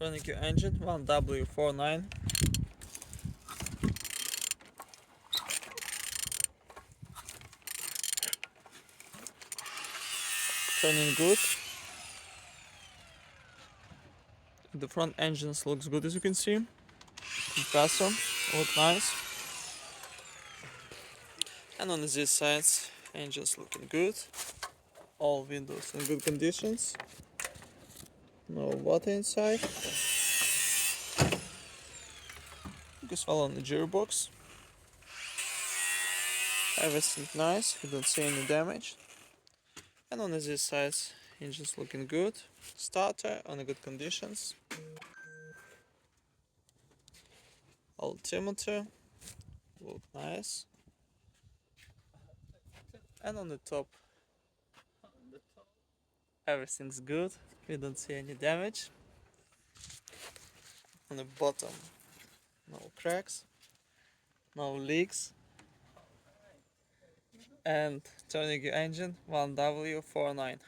Turning your engine 1W49. Turning good. The front engines looks good, as you can see. Compressor look nice. And on these sides, engines looking good. All windows in good conditions. No water inside. Focus well on the gearbox. Everything nice, you don't see any damage. And on these sides, engine's looking good. Starter on good conditions. Altimeter look nice. And on the top, everything's good. We don't see any damage. On the bottom, no cracks, no leaks. And turning your engine 1W49.